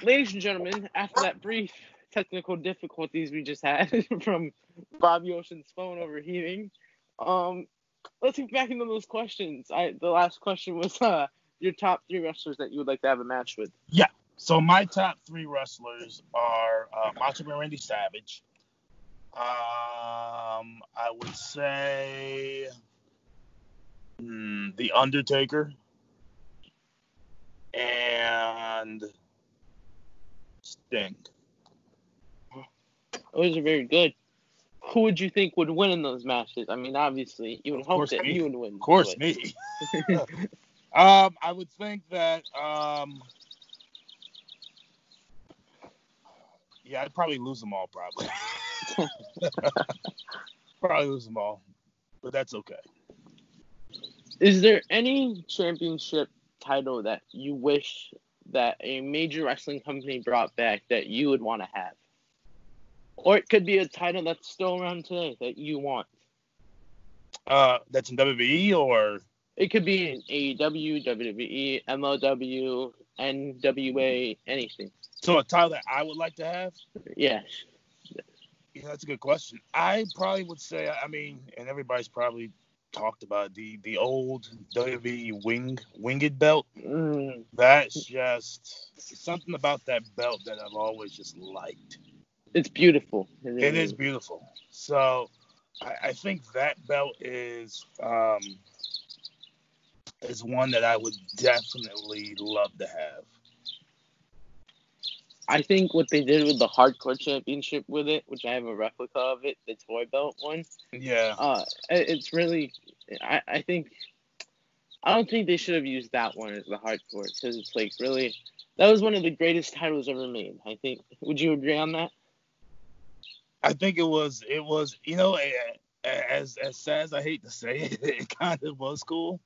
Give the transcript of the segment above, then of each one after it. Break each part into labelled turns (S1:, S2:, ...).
S1: ladies and gentlemen, after that brief technical difficulties we just had from Bobby Ocean's phone overheating, let's get back into those questions. The last question was your top 3 wrestlers that you would like to have a match with.
S2: Yeah. So my top 3 wrestlers are Macho Man Randy Savage. I would say The Undertaker and Sting.
S1: Those are very good. Who would you think would win in those matches? I mean, obviously, you would hope that you would win.
S2: Of course, me. I would think that, I'd probably lose them all, probably. Probably lose them all, but that's okay.
S1: Is there any championship title that you wish that a major wrestling company brought back that you would want to have? Or it could be a title that's still around today that you want.
S2: That's in WWE, or?
S1: It could be in AEW, WWE, MLW, NWA, anything.
S2: So a title that I would like to have?
S1: Yes.
S2: Yeah, that's a good question. I probably would say, and everybody's probably talked about the old WWE winged belt. That's just something about that belt that I've always just liked.
S1: It's beautiful.
S2: It is beautiful. So I think that belt is one that I would definitely love to have.
S1: I think what they did with the Hardcore Championship with it, which I have a replica of it, the toy belt one.
S2: Yeah.
S1: It's really, I don't think they should have used that one as the Hardcore, because it's like really, that was one of the greatest titles ever made. I think. Would you agree on that?
S2: I think it was, as sad as I hate to say it, it kind of was cool,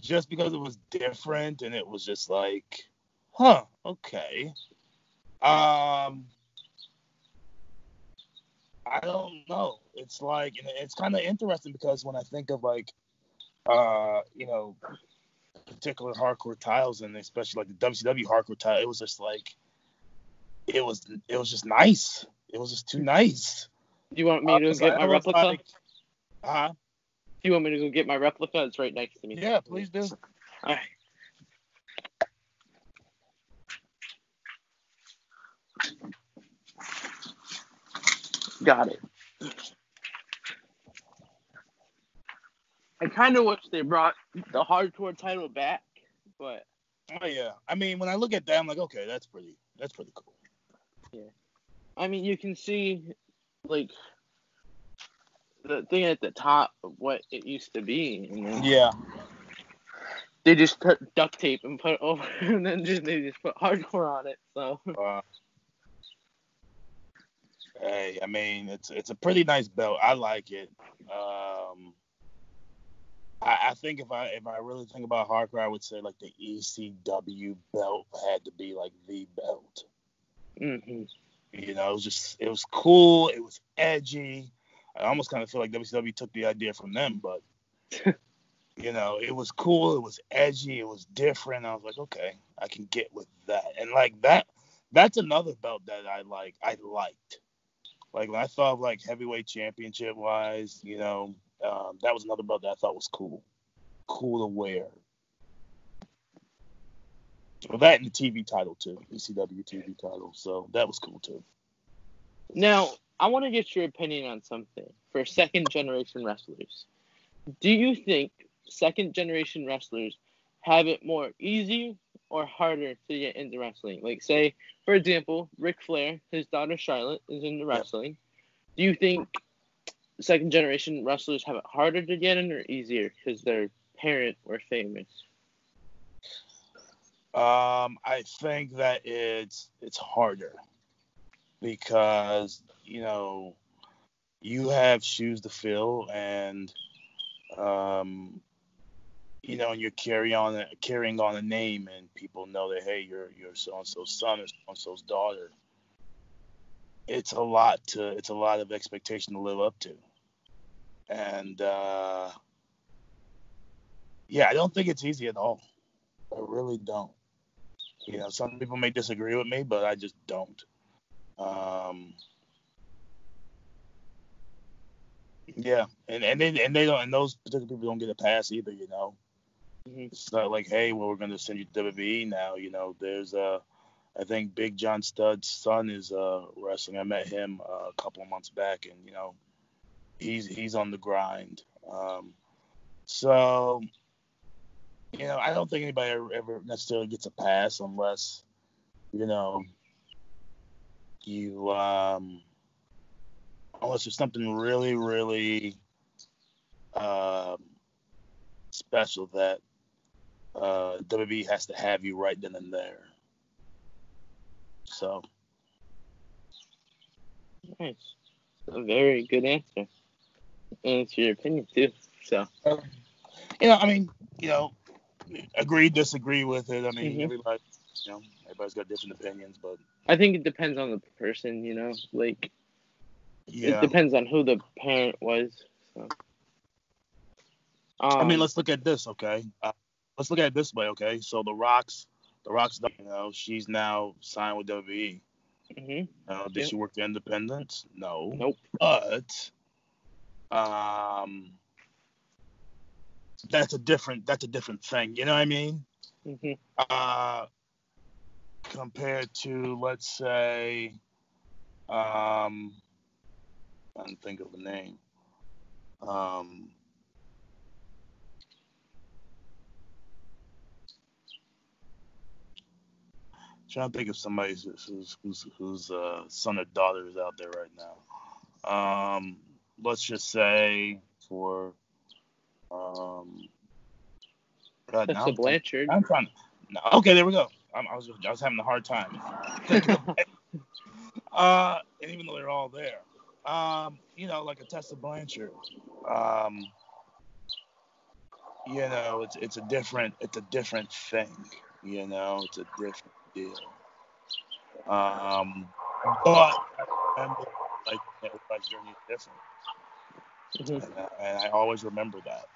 S2: just because it was different and it was just like, okay. I don't know. It's like, and it's kind of interesting because when I think of like, particular hardcore titles, and especially like the WCW hardcore title, it was just like, it was just nice. It was just too nice.
S1: Do you want me to get my replica?
S2: Like,
S1: do you want me to go get my replica? It's right next to me.
S2: Yeah, please do.
S1: All right. Got it. I kind of wish they brought the hardcore title back, but.
S2: Oh yeah, I mean, when I look at that, I'm like, okay, that's pretty cool.
S1: Yeah, I mean, you can see like the thing at the top of what it used to be. And then
S2: yeah.
S1: They just put duct tape and put it over, and then they just put hardcore on it. So.
S2: Hey, I mean, it's a pretty nice belt. I like it. I think if I really think about hardcore, I would say like the ECW belt had to be like the belt.
S1: Mm-hmm.
S2: It was cool. It was edgy. I almost kind of feel like WCW took the idea from them, but it was cool. It was edgy. It was different. I was like, okay, I can get with that. And like that's another belt that I liked. Like when I thought of like heavyweight championship wise, that was another belt that I thought was cool to wear. Well, that and the TV title too, ECW TV title. So that was cool too.
S1: Now, I want to get your opinion on something for second generation wrestlers. Do you think second generation wrestlers have it more easy or harder to get into wrestling? Like, say, for example, Ric Flair, his daughter Charlotte is into wrestling. Do you think second generation wrestlers have it harder to get in or easier because their parent were famous?
S2: I think that it's harder because you have shoes to fill, and and you're carrying on a name, and people know that, hey, you're so and so's son or so and so's daughter. It's a lot of expectation to live up to, and I don't think it's easy at all. I really don't. Some people may disagree with me, but I just don't. Yeah, and they don't, and those particular people don't get a pass either.
S1: Mm-hmm.
S2: It's not like, hey, well, we're going to send you to WWE now. There's I think Big John Studd's son is wrestling. I met him a couple of months back, and he's on the grind. So I don't think anybody ever necessarily gets a pass unless you unless there's something really, really special that WWE has to have you right then and there. So.
S1: Nice. A very good answer. And it's your opinion, too. So.
S2: Agree, disagree with it.
S1: Mm-hmm.
S2: Everybody's got different opinions, but.
S1: I think it depends on the person, Like.
S2: Yeah.
S1: It depends on who the parent was. So.
S2: Let's look at this, okay? Let's look at it this way, okay? So the Rock's, she's now signed with WWE.
S1: Mm-hmm.
S2: Did she work the independents? No.
S1: Nope.
S2: But that's a different thing. You know what I mean?
S1: Mm-hmm.
S2: Compared to, let's say, I can't think of a name. Trying to think of somebody whose son or daughter is out there right now. Let's just say for
S1: Tessa Blanchard.
S2: I'm trying. Okay, there we go. I was having a hard time. And even though they're all there, like a Tessa Blanchard, it's a different thing. It's a different deal. But like everybody's journey is different, and I always remember that.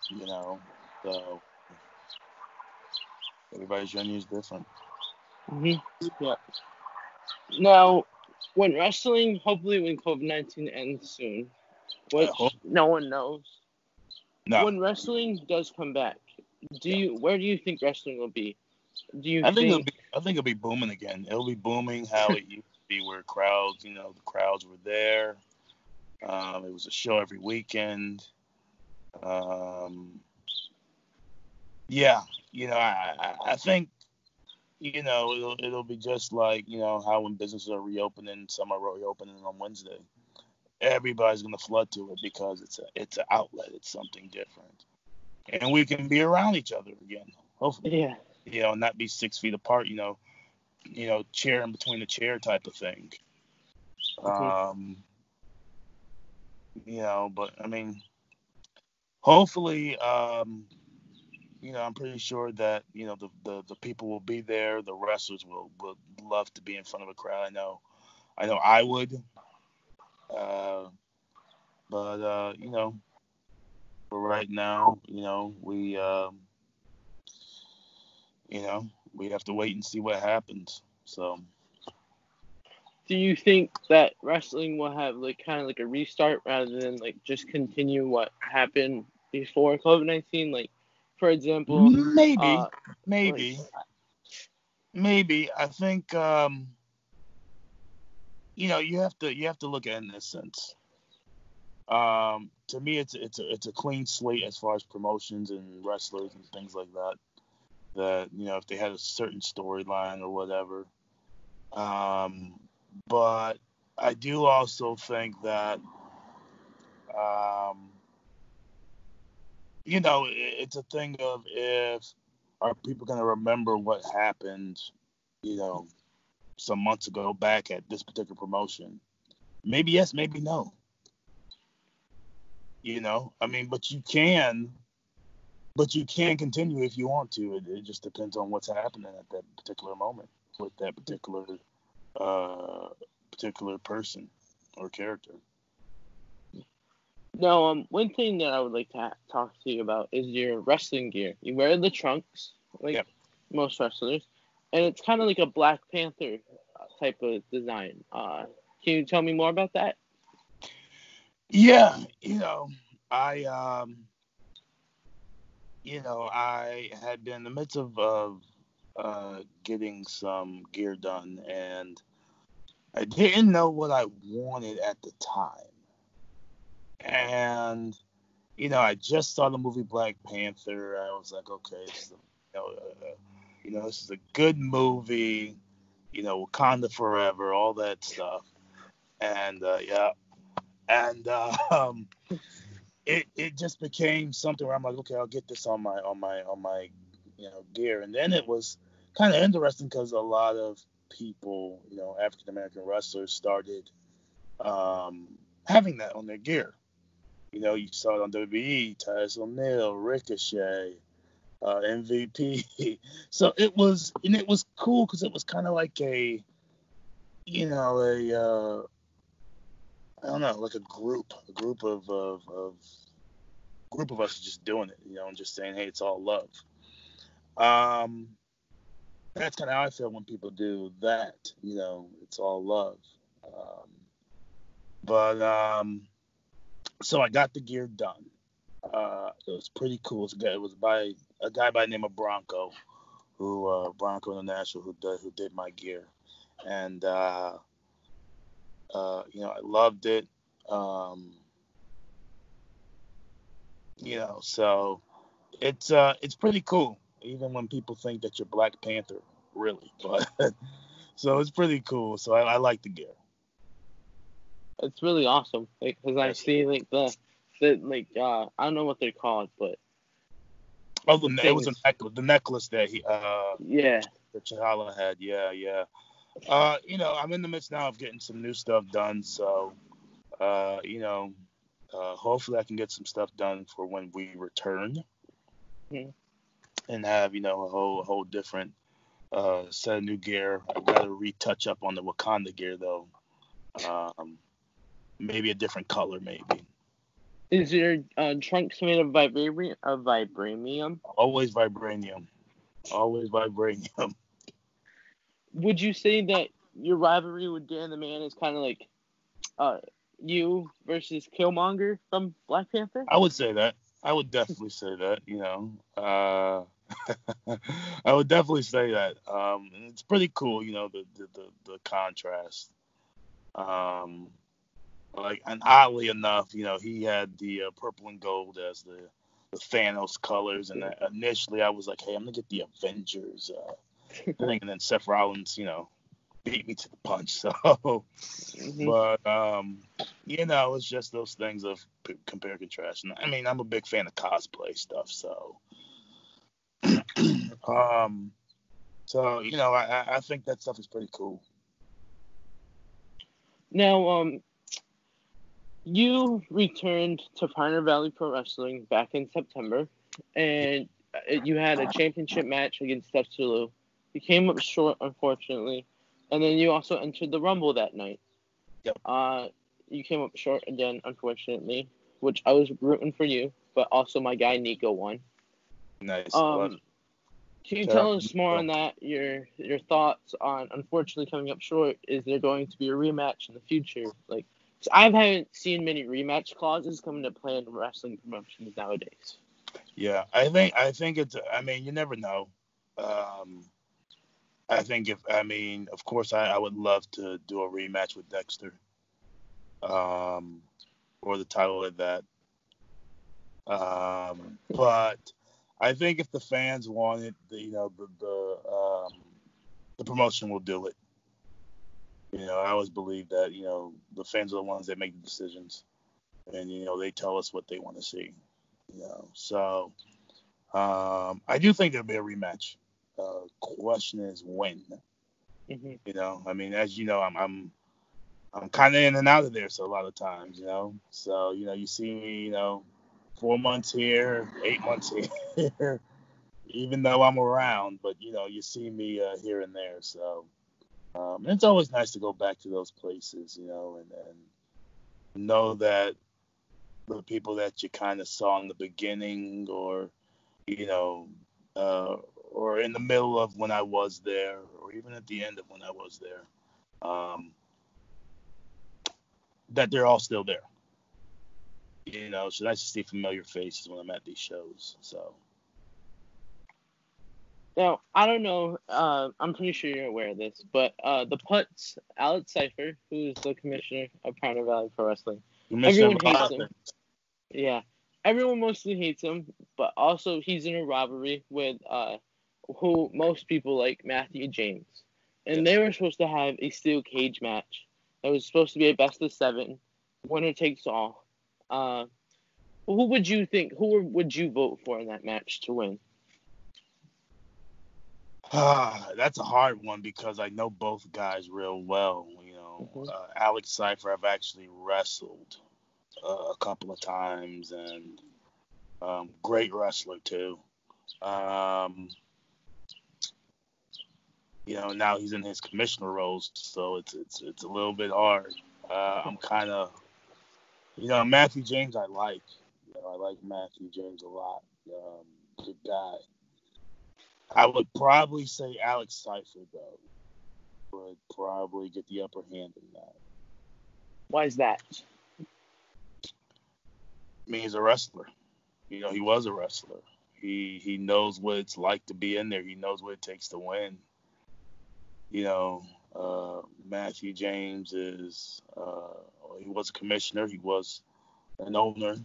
S2: So everybody's journey is different.
S1: Yeah. Now, when wrestling, hopefully when COVID-19 ends soon, which no one knows.
S2: No.
S1: When wrestling does come back, where do you think wrestling will be?
S2: I think it'll be booming again. It'll be booming how it used to be, where crowds, the crowds were there. It was a show every weekend. Yeah, I think, it'll be just like, how when businesses are reopening, some are reopening on Wednesday. Everybody's gonna flood to it because it's an outlet. It's something different, and we can be around each other again. Hopefully, not be 6 feet apart. Chair in between the chair type of thing. But hopefully, I'm pretty sure that the people will be there. The wrestlers will love to be in front of a crowd. I know I would. But for right now, we we have to wait and see what happens. So.
S1: Do you think that wrestling will have kind of a restart rather than just continue what happened before COVID-19? For example,
S2: maybe. I think you have to look at it in this sense. To me, it's a clean slate as far as promotions and wrestlers and things like that. That if they had a certain storyline or whatever. But I do also think that it's a thing of, if are people going to remember what happened, some months ago back at this particular promotion? Maybe yes, maybe no. But you can continue if you want to. It just depends on what's happening at that particular moment with that particular person or character.
S1: Now, one thing that I would like to talk to you about is your wrestling gear. You wear the trunks, most wrestlers, and it's kind of like a Black Panther type of design. Can you tell me more about that?
S2: Yeah, I I had been in the midst of getting some gear done, and I didn't know what I wanted at the time. And I just saw the movie Black Panther. I was like, okay, this is a good movie. Wakanda forever, all that stuff. And yeah, and it just became something where I'm like, okay, I'll get this on my gear. And then it was kind of interesting because a lot of people, African American wrestlers started having that on their gear. You saw it on WWE, Titus O'Neil, Ricochet, MVP. So it was cool because it was kind of like a I don't know, like a group of us just doing it, and just saying, hey, it's all love. Um, that's kind of how I feel when people do that. It's all love. Um, but so I got the gear done. It was pretty cool. It was by a guy by the name of Bronco, Bronco International, who did my gear, and I loved it. So it's pretty cool, even when people think that you're Black Panther, really. But so it's pretty cool. So I like the gear.
S1: It's really awesome, because I see like the like I don't know what they're called, but
S2: it was the necklace that
S1: yeah.
S2: that T'Challa had. Yeah. I'm in the midst now of getting some new stuff done. So hopefully I can get some stuff done for when we return.
S1: Mm-hmm.
S2: And have a whole different set of new gear. I've got to retouch up on the Wakanda gear though. Maybe a different color, maybe.
S1: Is your trunks made of vibranium?
S2: Always vibranium. Always vibranium.
S1: Would you say that your rivalry with Dan the Man is kind of like you versus Killmonger from Black Panther?
S2: I would say that. I would definitely say that. I would definitely say that. It's pretty cool. The contrast. And oddly enough, he had the purple and gold as the Thanos colors, and initially I was like, hey, I'm gonna get the Avengers thing, and then Seth Rollins, beat me to the punch. So,
S1: Mm-hmm.
S2: but it's just those things of compare and contrast. And I mean, I'm a big fan of cosplay stuff, so I think that stuff is pretty cool.
S1: Now, you returned to Pioneer Valley Pro Wrestling back in September, and you had a championship match against Steph Sulu. You came up short, unfortunately, and then you also entered the Rumble that night.
S2: Yep.
S1: You came up short again, unfortunately, which I was rooting for you, but also my guy Nico won.
S2: Nice.
S1: Can you tell us more on that? Your thoughts on unfortunately coming up short? Is there going to be a rematch in the future? Like, I haven't seen many rematch clauses come into play in wrestling promotions nowadays.
S2: Yeah, I think it's. I mean, you never know. I think of course, I would love to do a rematch with Dexter, or the title of that. But I think if the fans want it, the promotion will do it. I always believe that the fans are the ones that make the decisions, and they tell us what they want to see. So I do think there'll be a rematch. Question is when.
S1: Mm-hmm.
S2: I mean, as you know, I'm kind of in and out of there, so a lot of times, So you see me, 4 months here, 8 months here, even though I'm around, but you see me here and there. So it's always nice to go back to those places, and know that the people that you kind of saw in the beginning, or or in the middle of when I was there, or even at the end of when I was there, that they're all still there. It's nice to see familiar faces when I'm at these shows. So.
S1: Now, I don't know, I'm pretty sure you're aware of this, but the Putz, Alex Cypher, who's the commissioner of Pioneer Valley Pro Wrestling, everyone hates him. Yeah, everyone mostly hates him, but also he's in a rivalry with who most people like, Matthew James. And they were supposed to have a steel cage match. That was supposed to be a best of 7, winner takes all. Who would you vote for in that match to win?
S2: That's a hard one because I know both guys real well. Alex Cypher I've actually wrestled a couple of times, and great wrestler too. Now he's in his commissioner roles, so it's a little bit hard. I'm kind of, Matthew James I like. I like Matthew James a lot. Good guy. I would probably say Alex Cypher, though, would probably get the upper hand in that.
S1: Why is that?
S2: I mean, he's a wrestler. He was a wrestler. He knows what it's like to be in there. He knows what it takes to win. Matthew James is, he was a commissioner. He was an owner.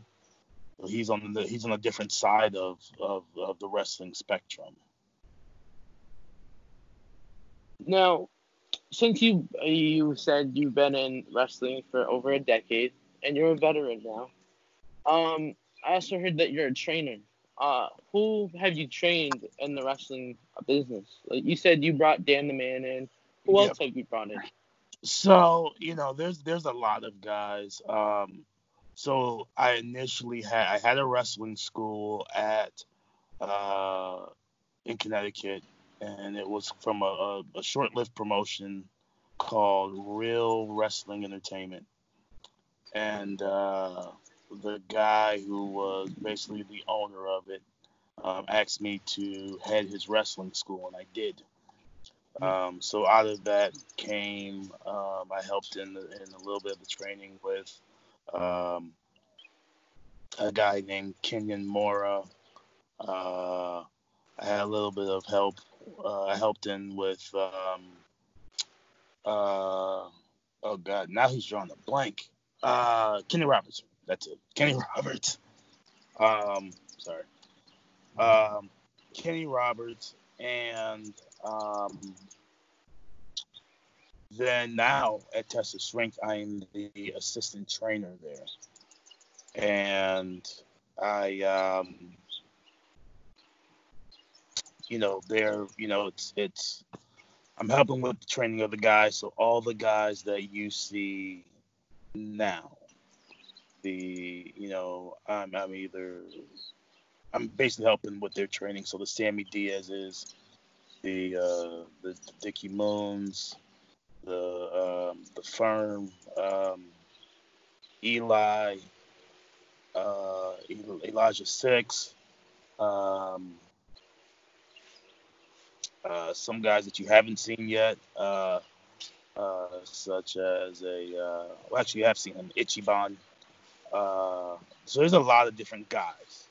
S2: He's on a different side of the wrestling spectrum.
S1: Now, since you said you've been in wrestling for over a decade and you're a veteran now, I also heard that you're a trainer. Who have you trained in the wrestling business? Like you said, you brought Dan the Man in. Who else have you brought in?
S2: So there's a lot of guys. So I initially had a wrestling school in Connecticut, and it was from a short-lived promotion called Real Wrestling Entertainment. And the guy who was basically the owner of it asked me to head his wrestling school, and I did. So out of that came, I helped in a little bit of the training with a guy named Kenyon Mora. I had a little bit of help. I helped in with, oh God, now he's drawing a blank. Kenny Roberts. That's it. Kenny Roberts. Sorry. Kenny Roberts, and then now at Tesla Strength, I am the assistant trainer there, and I, it's I'm helping with the training of the guys. So all the guys that you see now, I'm basically helping with their training. So the Sammy Diaz's, the Dickie Moons, the Firm, Eli, Elijah Six, some guys that you haven't seen yet, such as actually you have seen him, Ichiban. So there's a lot of different guys.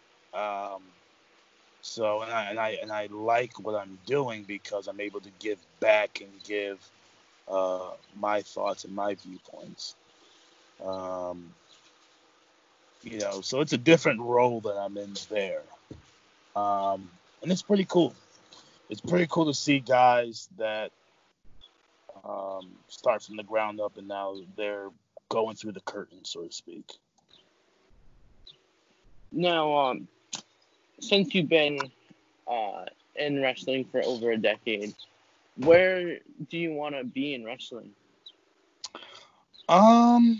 S2: So I like what I'm doing because I'm able to give back and give my thoughts and my viewpoints. So it's a different role that I'm in there. And it's pretty cool. It's pretty cool to see guys that start from the ground up and now they're going through the curtain, so to speak.
S1: Now, since you've been in wrestling for over a decade, where do you want to be in wrestling?
S2: I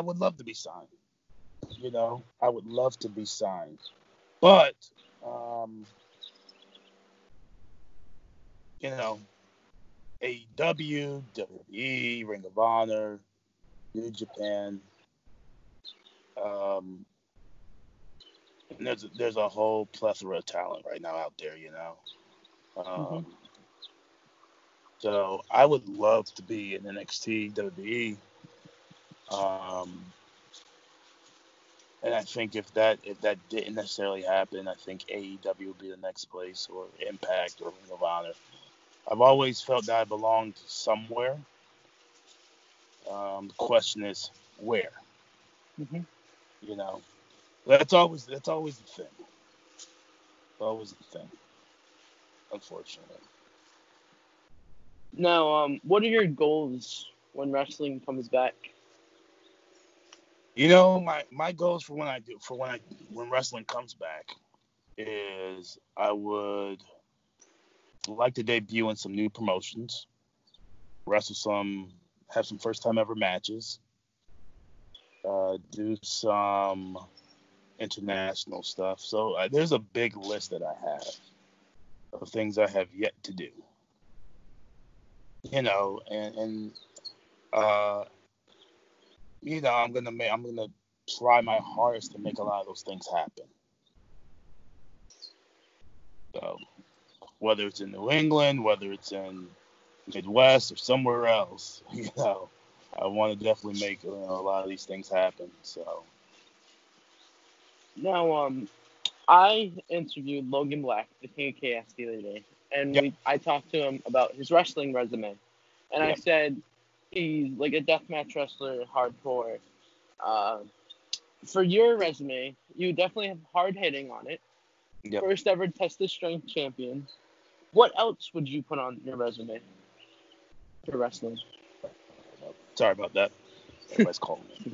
S2: would love to be signed. I would love to be signed. But, AEW, WWE, Ring of Honor, New Japan, And there's a whole plethora of talent right now out there,
S1: Hmm.
S2: Um, so I would love to be in NXT WWE. Um, and I think if that didn't necessarily happen, I think AEW would be the next place, or Impact, or Ring of Honor. I've always felt that I belonged somewhere. The question is where.
S1: Hmm.
S2: You know, that's always the thing. Always the thing. Unfortunately.
S1: Now, what are your goals when wrestling comes back?
S2: My goals when wrestling comes back is I would like to debut in some new promotions, have some first time ever matches, do some international stuff. So there's a big list that I have of things I have yet to do. And uh, I'm gonna try my hardest to make a lot of those things happen. So whether it's in New England, whether it's in Midwest or somewhere else, I want to definitely make a lot of these things happen. So
S1: Now, I interviewed Logan Black, the King of Chaos, the other day, and
S2: yeah,
S1: I talked to him about his wrestling resume, and I
S2: yeah,
S1: said he's like a deathmatch wrestler, hardcore. Uh, for your resume, you definitely have hard hitting on it.
S2: yeah.
S1: First ever test of strength champion. What else would you put on your resume for wrestling?
S2: Sorry about that. Everybody's calling me.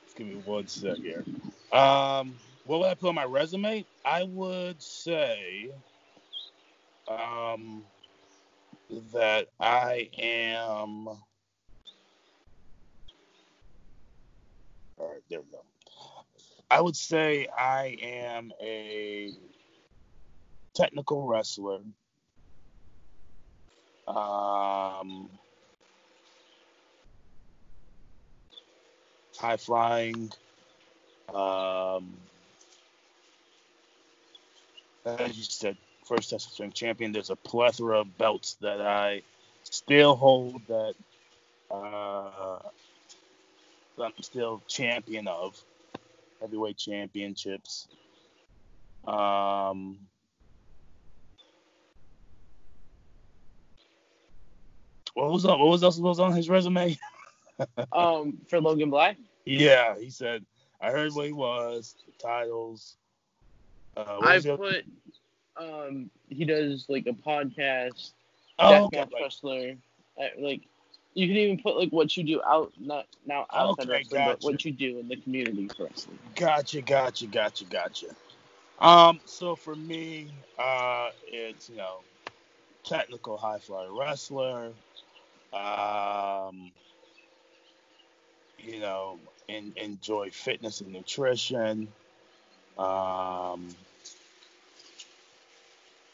S2: Just give me one sec here. What would I put on my resume? I would say um, that I am. All right, there we go. I would say I am a technical wrestler. Um, High flying. Um, as you said, first Texas String champion. There's a plethora of belts that I still hold uh, that I'm still champion of. Heavyweight championships. Um, what was on his resume?
S1: For Logan Black,
S2: Yeah, he said. I heard what he was. The titles. What
S1: I
S2: was the other?
S1: put he does like a podcast,
S2: Oh, okay,
S1: deathmatch
S2: like
S1: wrestler. Like you can even put like what you do out not now outside
S2: okay,
S1: wrestling, but
S2: gotcha,
S1: what you do in the community for wrestling.
S2: gotcha. So for me, it's technical high flyer wrestler. Um, you know, enjoy fitness and nutrition. Um,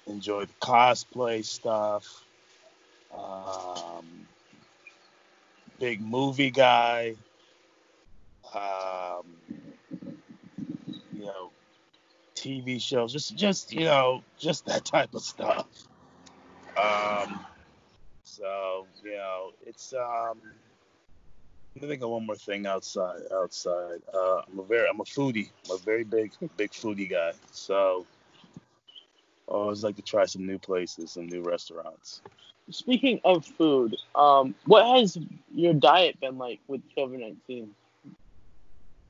S2: enjoy the cosplay stuff. Um, big movie guy. Um, you know, TV shows, just that type of stuff. Um, so it's let me think of one more thing outside. I'm a foodie. I'm a very big foodie guy. So I always like to try some new places, some new restaurants.
S1: Speaking of food, what has your diet been like with COVID-19?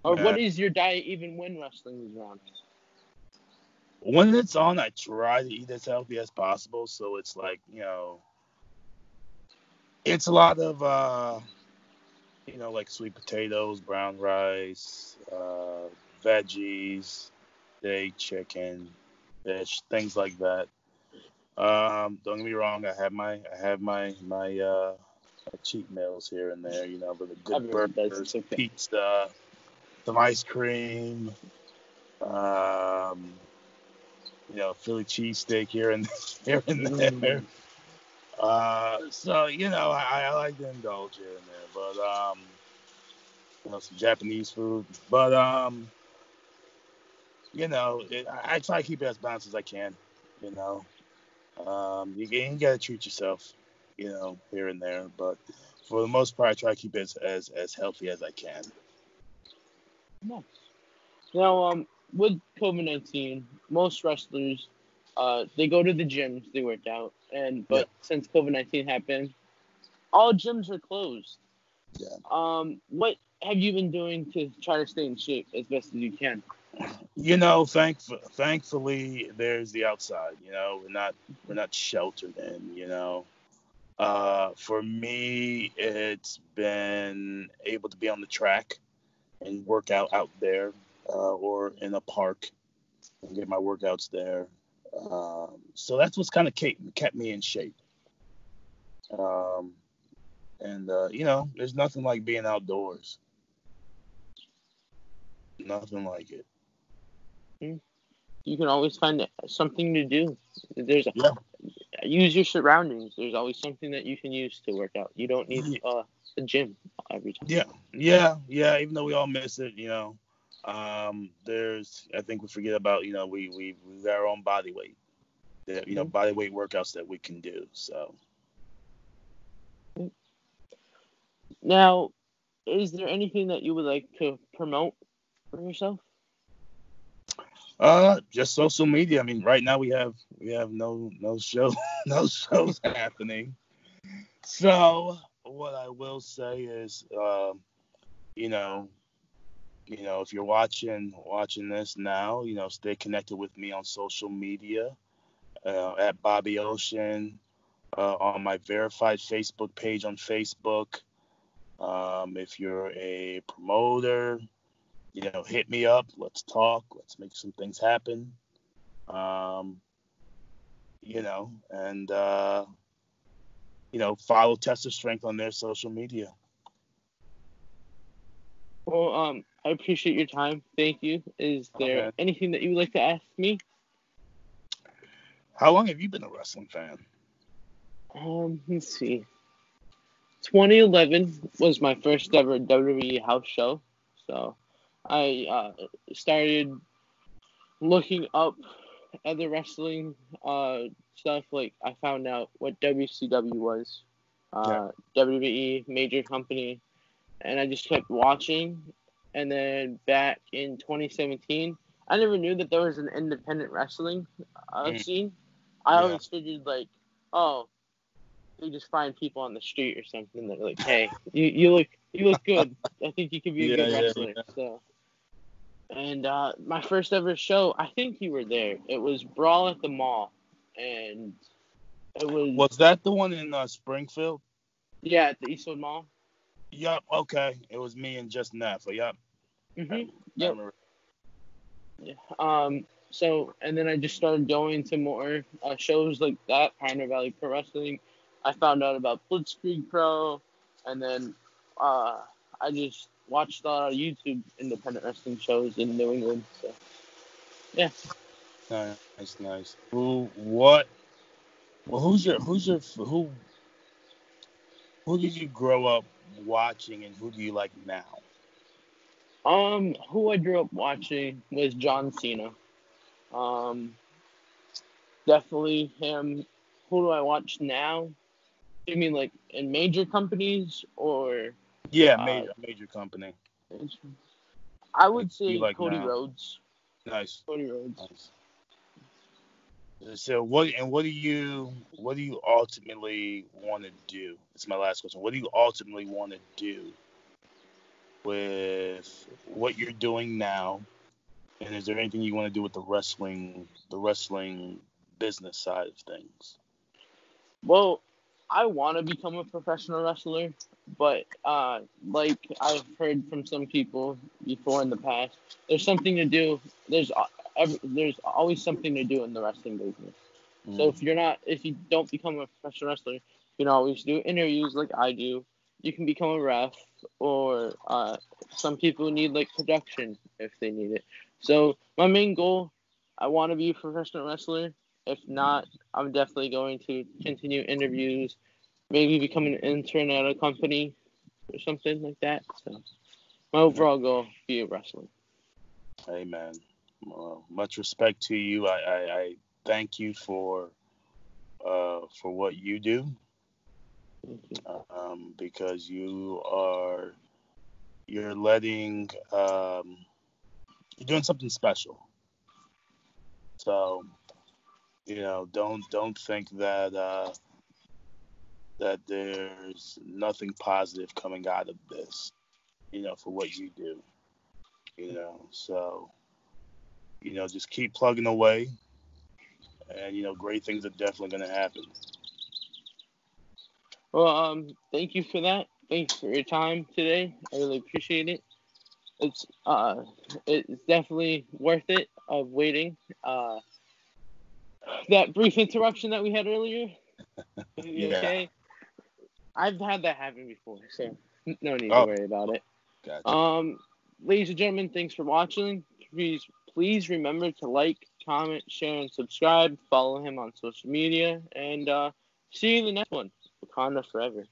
S1: Or what
S2: Uh,
S1: is your diet even when wrestling is around?
S2: when it's on, I try to eat as healthy as possible. So it's like it's a lot of like sweet potatoes, brown rice, veggies, steak, chicken, fish, things like that. Don't get me wrong, I have my cheat meals here and there, with a good
S1: Everyone does.
S2: burgers,
S1: It's okay.
S2: pizza, some ice cream, um, Philly cheesesteak here and here and there.
S1: Mm.
S2: So I like to indulge here and there, but some Japanese food, but I try to keep it as balanced as I can. You know, you gotta treat yourself, here and there. But for the most part, I try to keep it as healthy as I can.
S1: Nice. Now, with COVID-19, most wrestlers, they go to the gyms, they work out,
S2: Yeah,
S1: but since COVID-19 happened, all gyms are closed.
S2: yeah.
S1: What have you been doing to try to stay in shape as best as you can?
S2: Thankfully, there's the outside. We're not sheltered in. For me, it's been able to be on the track and work out there, or in a park and get my workouts there. So that's what's kind of kept me in shape. Um, and there's nothing like being outdoors. Nothing like it.
S1: Hmm? You can always find something to do. There's
S2: Yeah.
S1: use your surroundings. There's always something that you can use to work out. You don't need
S2: Ye-
S1: a gym every time.
S2: Yeah. Yeah. Yeah. Even though we all miss it, I think we forget about, we got our own body weight.
S1: Hmm.
S2: Body weight workouts that we can do. So,
S1: Now, is there anything that you would like to promote for yourself?
S2: just social media. I mean, right now we have no show, no shows happening. So what I will say is, you know, if you're watching this now, stay connected with me on social media, at Bobby Ocean, on my verified Facebook page on Facebook. If you're a promoter, hit me up. Let's talk. Let's make some things happen. Um, and follow Test of Strength on their social media.
S1: Well, I appreciate your time. Thank you. Is there
S2: Okay.
S1: anything that you would like to ask me?
S2: How long have you been a wrestling fan?
S1: Let's see. 2011 was my first ever WWE house show. So I started looking up other wrestling stuff. Like I found out what WCW was,
S2: Yeah.
S1: WWE major company, and I just kept watching. And then back in 2017, I never knew that there was an independent wrestling
S2: Mm,
S1: scene. I
S2: yeah.
S1: always figured like, oh, they just find people on the street or something that are like, hey, you look good. I think you could be a
S2: Yeah.
S1: good
S2: Yeah.
S1: wrestler.
S2: Yeah.
S1: So, and my first ever show, I think you were there. It was Brawl at the Mall, and it was
S2: Was that the one in Springfield?
S1: yeah at the Eastwood Mall.
S2: Yup. Okay. It was me and Just Neff. Yup. I
S1: Mhm.
S2: I
S1: Yep.
S2: remember.
S1: Yeah. So and then I just started going to more shows like that, Pioneer Valley Pro Wrestling. I found out about Blitzkrieg Pro, and then uh, I just watched a lot of YouTube independent wrestling shows in New England. So yeah.
S2: Nice, nice. What? Well, who did you grow up watching, and who do you like now?
S1: Who I grew up watching was John Cena. Um, Definitely him. Who do I watch now? You mean like in major companies or
S2: Yeah,
S1: uh?
S2: major company.
S1: I
S2: Like,
S1: would
S2: who do you
S1: say
S2: like
S1: Cody
S2: now?
S1: Rhodes.
S2: Nice,
S1: Cody Rhodes.
S2: nice. So what do you ultimately want to do? It's my last question. What do you ultimately want to do with what you're doing now? And is there anything you want to do with the wrestling business side of things?
S1: Well, I want to become a professional wrestler, but like I've heard from some people before in the past, there's something to do. There's always something to do in the wrestling business. So
S2: Mm.
S1: if you don't become a professional wrestler, you can always do interviews like I do. You can become a ref, or some people need like production if they need it. So my main goal, I want to be a professional wrestler. If not, I'm definitely going to continue interviews, maybe become an intern at a company or something like that. So my overall goal, be a wrestler.
S2: Amen. Much respect to you. I thank you for what you do, because you're letting you're doing something special. So don't think that there's nothing positive coming out of this, for what you do. So just keep plugging away, and great things are definitely going to happen.
S1: Well, thank you for that. Thanks for your time today. I really appreciate it. It's definitely worth it of waiting. That brief interruption that we had earlier.
S2: Yeah.
S1: Okay. I've had that happen before, so no need to worry about it.
S2: Gotcha.
S1: Ladies and gentlemen, thanks for watching. Please remember to like, comment, share, and subscribe. Follow him on social media, and see you in the next one. Wakanda forever.